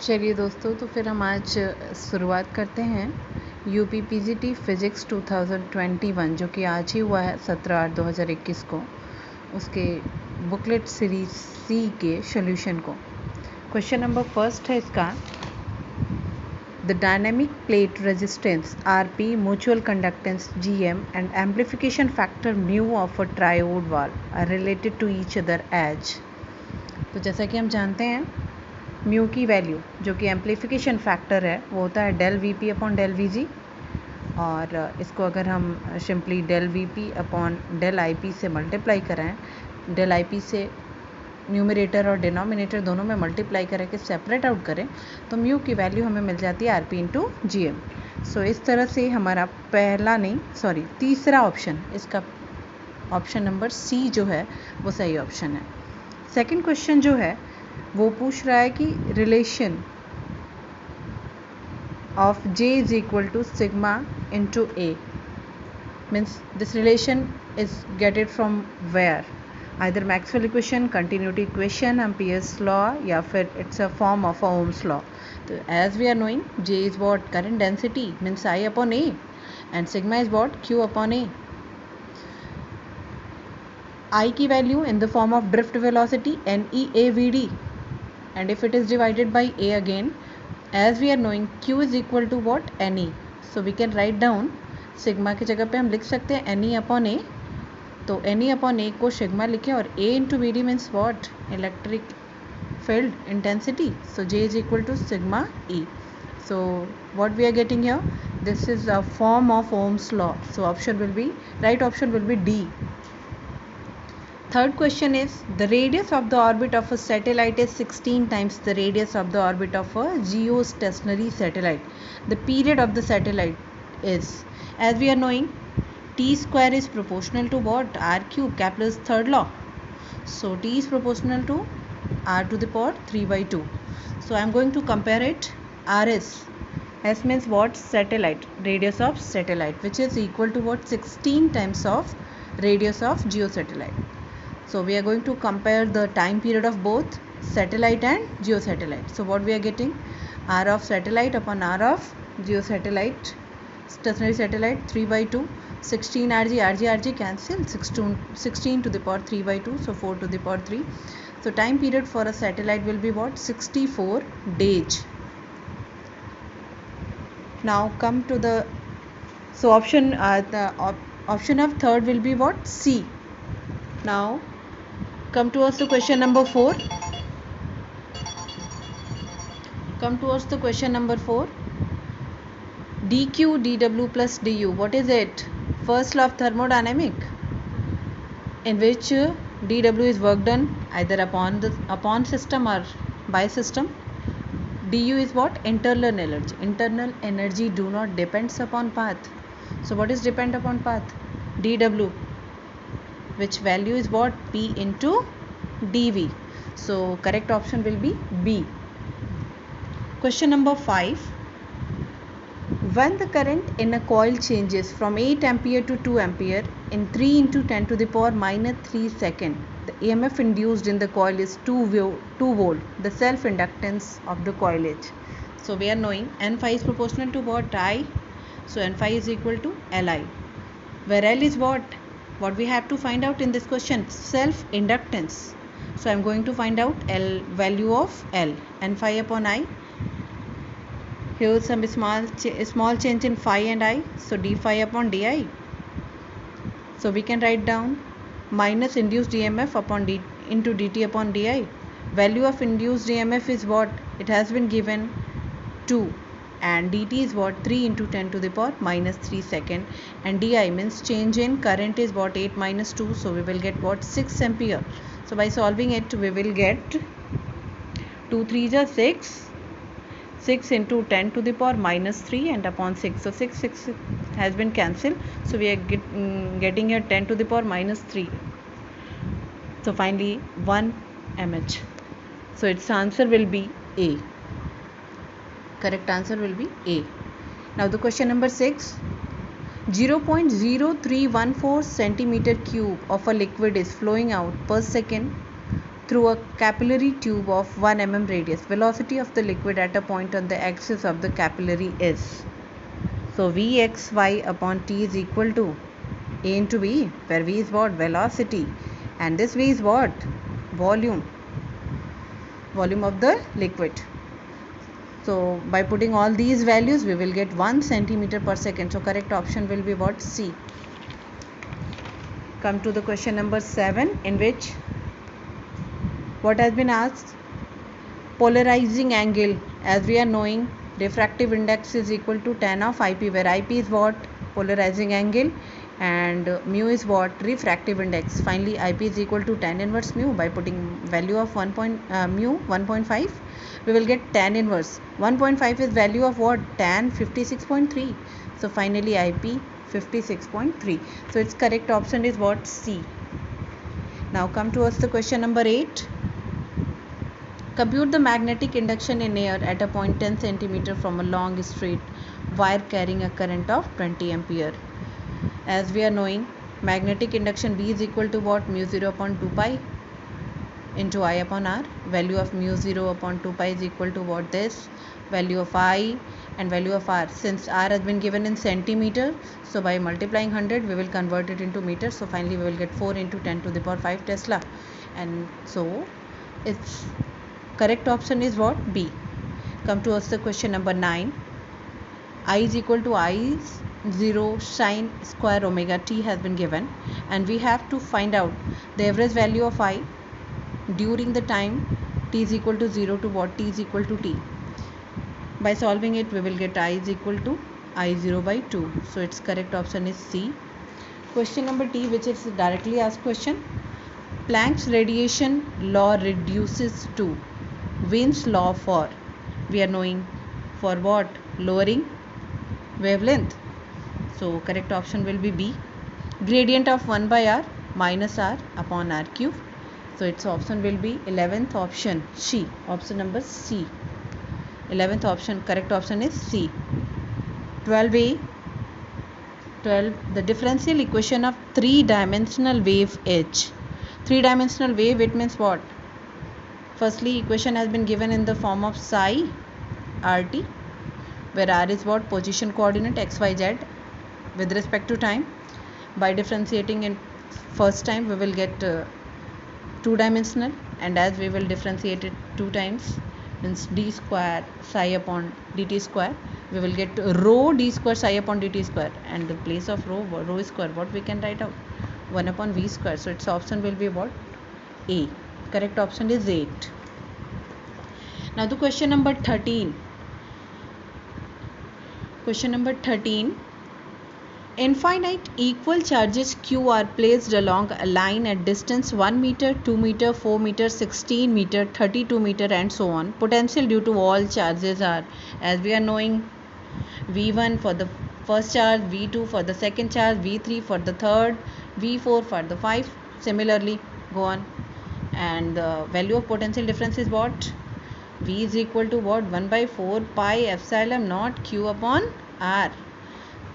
चलिए दोस्तों, तो फिर हम आज शुरुआत करते हैं यूपी पीजीटी फिज़िक्स 2021 जो कि आज ही हुआ है 17/8/2021 को, उसके बुकलेट सीरीज सी के सॉल्यूशन को। क्वेश्चन नंबर फर्स्ट है इसका, the dynamic plate resistance RP, mutual conductance GM and amplification factor mu of a triode valve are related to each other as. तो जैसा कि हम जानते हैं, म्यू की वैल्यू जो कि एम्प्लीफिकेशन फैक्टर है वो होता है del V P upon del V G, और इसको अगर हम simply del V P upon del I P से मल्टीप्लाई कराएं, डेल आई पी से न्यूमरेटर और डिनोमिनेटर दोनों में मल्टीप्लाई करके सेपरेट आउट करें तो म्यू की वैल्यू हमें मिल जाती है R P into G M. So इस तरह से हमारा तीसरा ऑप्शन, इसका ऑप्शन नंबर सी जो है वो सही ऑप्शन है। सेकंड क्वेश्चन जो है वो पूछ रहा है कि relation of J is equal to sigma into A, means this relation is getted from where, either Maxwell equation, continuity equation, Ampere's law, या फिर it's a form of Ohm's law. तो as we are knowing, J is what, current density means I upon A, and sigma is what, Q upon A। I की value in the form of drift velocity NEAVD, and if it is divided by A again, as we are knowing Q is equal to what, NE, so we can write down sigma की जगह पे हम लिख सकते हैं NE upon A, तो NE upon A को sigma लिखें और A into VD means what, electric field intensity, so J is equal to sigma E. So what we are getting here, this is a form of Ohm's law, so right option will be D. Third question is, the radius of the orbit of a satellite is 16 times the radius of the orbit of a geostationary satellite. The period of the satellite is, as we are knowing, T square is proportional to what, R cube, Kepler's third law. So T is proportional to R to the power 3/2. So I am going to compare it. RS, S means what, satellite, radius of satellite, which is equal to what, 16 times of radius of geosatellite. So we are going to compare the time period of both satellite and geosatellite. So what we are getting, R of satellite upon R of geosatellite, stationary satellite 3/2, 16 RG cancel, 16 to the power 3/2, so 4 to the power 3. So time period for a satellite will be what, 64 days. Now come to the, so option of third will be what, C. Now come towards the question number 4. dq dw plus du, what is it? First law of thermodynamic, in which dw is work done either upon system or by system. Du is what, internal energy do not depends upon path. So what is depend upon path? dw, which value is what, P into dV. So correct option will be B. Question number 5. When the current in a coil changes from 8 ampere to 2 ampere in 3 into 10 to the power minus 3 second, the EMF induced in the coil is 2 volt. The self inductance of the coil is, so we are knowing N phi is proportional to what, I, so N phi is equal to Li, where L is what we have to find out in this question, self inductance. So I am going to find out L, value of L, N phi upon I. Here some small change in phi and I, so d phi upon di. So we can write down minus induced EMF upon d into dt upon di. Value of induced EMF is what, it has been given 2, and dt is what, 3 into 10 to the power minus 3 second, and di means change in current is what, 8 minus 2, so we will get what, 6 ampere. So by solving it we will get 2 3s are 6 into 10 to the power minus 3 and upon 6, so 6 has been cancelled, so we are getting here 10 to the power minus 3, so finally 1 mH. So its answer will be A. Correct answer will be A. Now the question number 6. 0.0314 centimeter cube of a liquid is flowing out per second through a capillary tube of 1 mm radius. Velocity of the liquid at a point on the axis of the capillary is. So Vxy upon T is equal to A into V, where V is what? Velocity, and this V is what? Volume of the liquid. So by putting all these values, we will get 1 centimeter per second. So correct option will be what? C. Come to the question number 7, in which what has been asked? Polarizing angle. As we are knowing, refractive index is equal to tan of IP, where IP is what? Polarizing angle, and mu is what? Refractive index. Finally, IP is equal to tan inverse mu. By putting value of mu 1.5, we will get tan inverse. 1.5 is value of what? Tan 56.3. So finally IP 56.3. So its correct option is what? C. Now come to us the question number 8. Compute the magnetic induction in air at a point 10 cm from a long straight wire carrying a current of 20 ampere. As we are knowing, magnetic induction B is equal to what? Mu 0 upon 2 pi into I upon R. Value of mu 0 upon 2 pi is equal to what? This value of I and value of R. Since R has been given in centimeter, so by multiplying 100 we will convert it into meter. So finally we will get 4 into 10 to the power 5 Tesla, and so its correct option is what? B. Come to us the question number 9. I is equal to I 0 sine square omega t has been given, and we have to find out the average value of I during the time t is equal to 0 to what? T is equal to t. By solving it, we will get I is equal to I0 by 2. So its correct option is C. Question number T, which is directly asked question. Planck's radiation law reduces to Wien's law for, we are knowing, for what? Lowering wavelength. So correct option will be B. Gradient of 1 by R minus R upon R cube. So its option will be 11th option, C. Option number C. 11th option, correct option is C. 12A. 12. The differential equation of 3-dimensional wave H. 3-dimensional wave, it means what? Firstly, equation has been given in the form of psi RT, where R is what? Position coordinate XYZ with respect to time. By differentiating in first time, we will get 2-dimensional, and as we will differentiate it 2 times, means d square psi upon dt square, we will get rho d square psi upon dt square, and the place of rho square, what we can write out? 1 upon v square. So its option will be what? A. Correct option is 8. Now the question number 13. Question number 13. Infinite equal charges Q are placed along a line at distance 1 meter, 2 meter, 4 meter, 16 meter, 32 meter and so on. Potential due to all charges are, as we are knowing, V1 for the first charge, V2 for the second charge, V3 for the third, V4 for the 5. Similarly, go on. And the value of potential difference is what? V is equal to what? 1 by 4 pi epsilon naught Q upon R.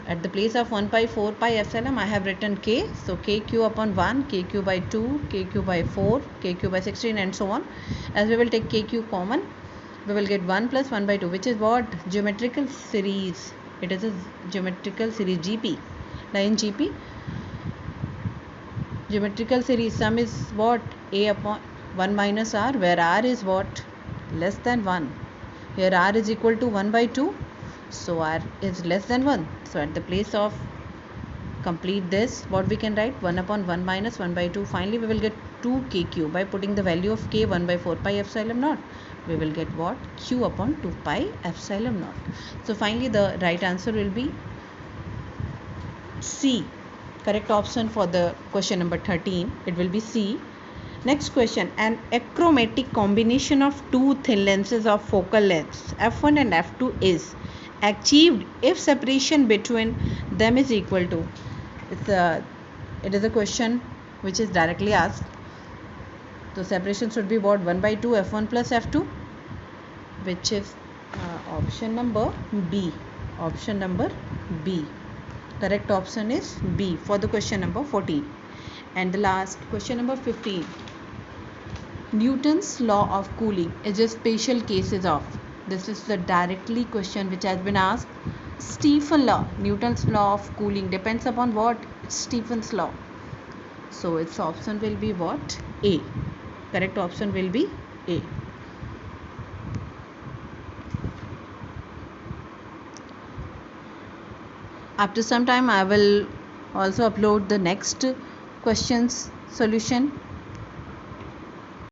At the place of 1 by 4 pi epsilon, I have written K. So KQ upon 1, KQ by 2, KQ by 4, KQ by 16 and so on. As we will take KQ common, we will get 1 plus 1 by 2, which is what? Geometrical series. It is a geometrical series, GP. Now in GP, geometrical series sum is what? A upon 1 minus R, where R is what? Less than 1. Here R is equal to 1 by 2. So R is less than 1. So at the place of complete this, what we can write? 1 upon 1 minus 1 by 2. Finally, we will get 2 KQ. By putting the value of K 1 by 4 pi epsilon naught, we will get what? Q upon 2 pi epsilon naught. So finally, the right answer will be C. Correct option for the question number 13. It will be C. Next question. An achromatic combination of two thin lenses of focal lengths f1 and f2 is achieved if separation between them is equal to. It is a question which is directly asked. The separation should be what? 1 by 2 f1 plus f2, which is option number B. Option number B. Correct option is B for the question number 14. And the last question number 15. Newton's law of cooling is a special cases of. This is the directly question which has been asked. Stephen's law, Newton's law of cooling depends upon what? Stephen's law. So its option will be what? A. Correct option will be A. After some time I will also upload the next questions solution